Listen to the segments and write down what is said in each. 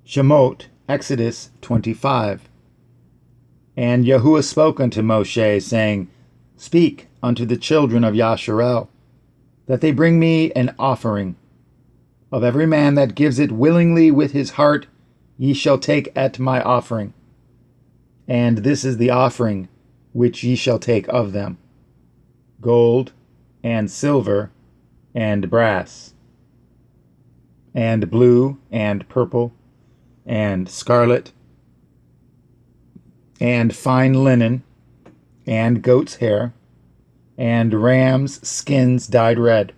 Shemot, Exodus 25. And Yahuwah spoke unto Moshe, saying, Speak unto the children of Yasharel, that they bring me an offering. Of every man that gives it willingly with his heart, ye shall take at my offering. And this is the offering which ye shall take of them: gold, and silver, and brass, and blue, and purple, and scarlet, and fine linen, and goat's hair, and rams' skins dyed red,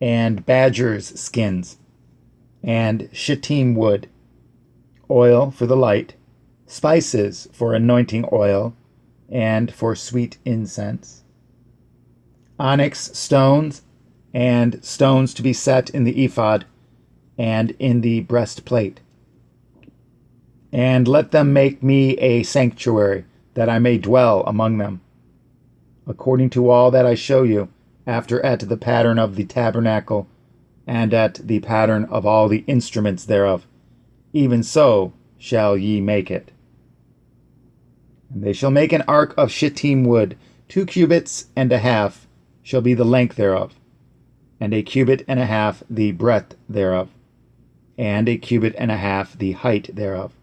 and badgers' skins, and shittim wood, oil for the light, spices for anointing oil, and for sweet incense, onyx stones, and stones to be set in the ephod, and in the breastplate. And let them make me a sanctuary, that I may dwell among them, according to all that I show you, after at the pattern of the tabernacle, and at the pattern of all the instruments thereof, even so shall ye make it. And they shall make an ark of shittim wood, 2 cubits and a half shall be the length thereof, and 1 cubit and a half the breadth thereof, and 1 cubit and a half the height thereof.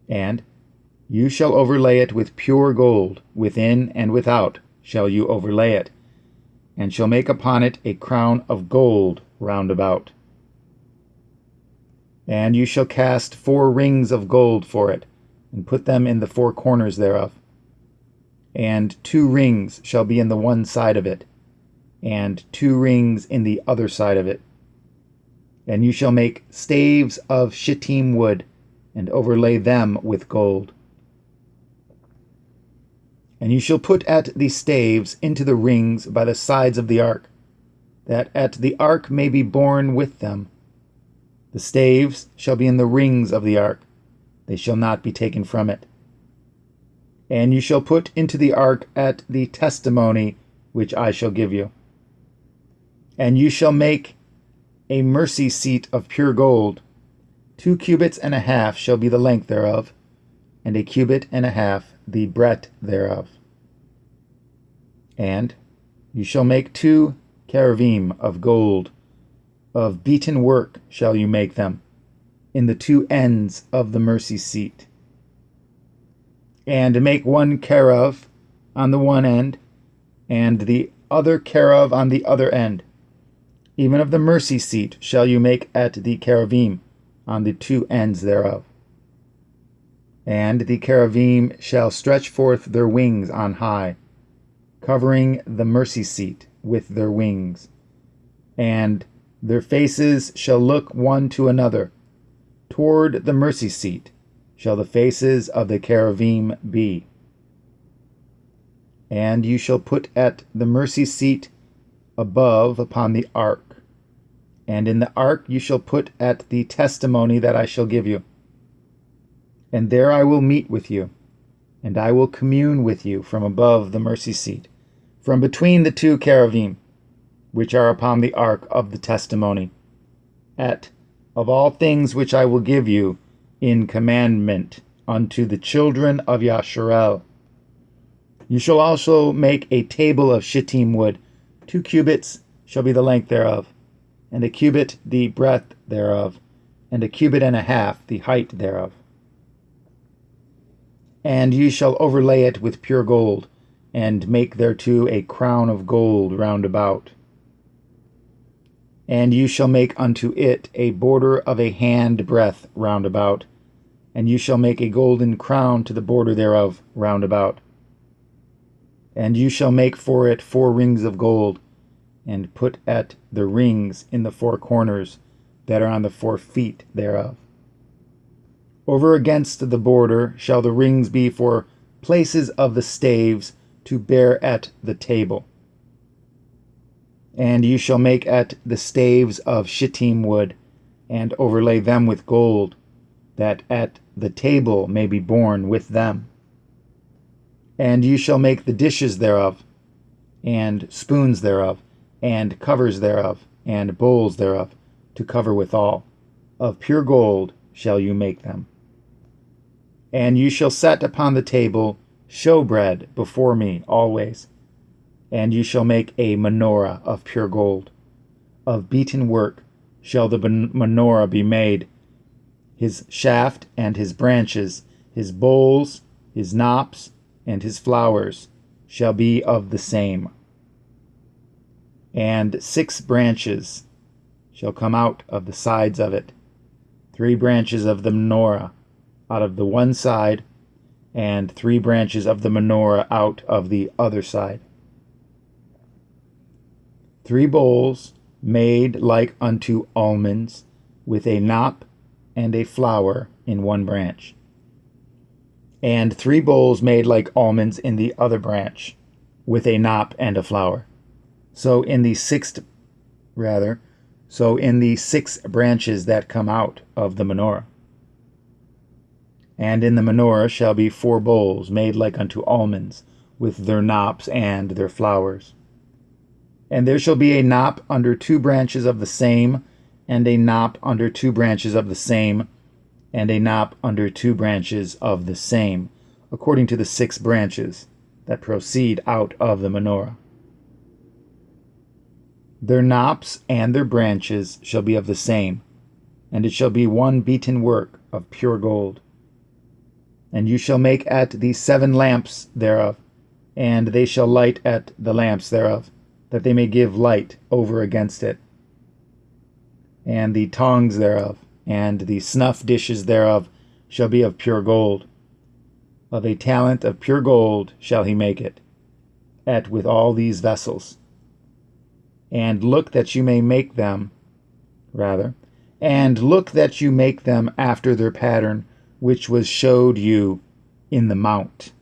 And you shall overlay it with pure gold, within and without shall you overlay it, and shall make upon it a crown of gold round about. And you shall cast 4 rings of gold for it, and put them in the 4 corners thereof. And 2 rings shall be in the one side of it, and 2 rings in the other side of it. And you shall make staves of shittim wood, and overlay them with gold. And you shall put at the staves into the rings by the sides of the ark, that at the ark may be borne with them. The staves shall be in the rings of the ark, they shall not be taken from it. And you shall put into the ark at the testimony which I shall give you. And you shall make a mercy seat of pure gold, 2 cubits and a half shall be the length thereof, and 1 cubit and a half the breadth thereof. And you shall make 2 cherubim of gold, of beaten work shall you make them, in the 2 ends of the mercy seat. And make 1 cherub on the one end, and the other cherub on the other end. Even of the mercy seat shall you make at the cherubim on the 2 ends thereof. And the cherubim shall stretch forth their wings on high, covering the mercy seat with their wings. And their faces shall look one to another. Toward the mercy seat shall the faces of the cherubim be. And you shall put at the mercy seat above upon the ark. And in the ark you shall put at the testimony that I shall give you. And there I will meet with you, and I will commune with you from above the mercy seat, from between the 2 cherubim, which are upon the ark of the testimony, of all things which I will give you in commandment unto the children of Yasharel. You shall also make a table of shittim wood, 2 cubits shall be the length thereof, and 1 cubit the breadth thereof, and 1 cubit and a half the height thereof. And you shall overlay it with pure gold, and make thereto a crown of gold round about. And you shall make unto it a border of a hand breadth round about, and you shall make a golden crown to the border thereof round about. And you shall make for it 4 rings of gold, and put at the rings in the 4 corners that are on the 4 feet thereof. Over against the border shall the rings be for places of the staves to bear at the table. And you shall make at the staves of shittim wood, and overlay them with gold, that at the table may be borne with them. And you shall make the dishes thereof, and spoons thereof, and covers thereof, and bowls thereof, to cover withal. Of pure gold shall you make them. And you shall set upon the table showbread before me always. And you shall make a menorah of pure gold. Of beaten work shall the menorah be made, his shaft and his branches, his bowls, his knops, and his flowers shall be of the same. And 6 branches shall come out of the sides of it, 3 branches of the menorah out of the one side, and 3 branches of the menorah out of the other side. 3 bowls made like unto almonds, with a knop and a flower in one branch, and 3 bowls made like almonds in the other branch, with a knop and a flower. So in the 6 branches that come out of the menorah. And in the menorah shall be 4 bowls made like unto almonds, with their knops and their flowers. And there shall be a knop under 2 branches of the same, and a knop under 2 branches of the same, and a knop under 2 branches of the same, according to the 6 branches that proceed out of the menorah. Their knops and their branches shall be of the same, and it shall be one beaten work of pure gold. And you shall make at the 7 lamps thereof, and they shall light at the lamps thereof, that they may give light over against it. And the tongs thereof, and the snuff dishes thereof, shall be of pure gold. Of a talent of pure gold shall he make it, with all these vessels. And look that you make them after their pattern, which was showed you in the mount.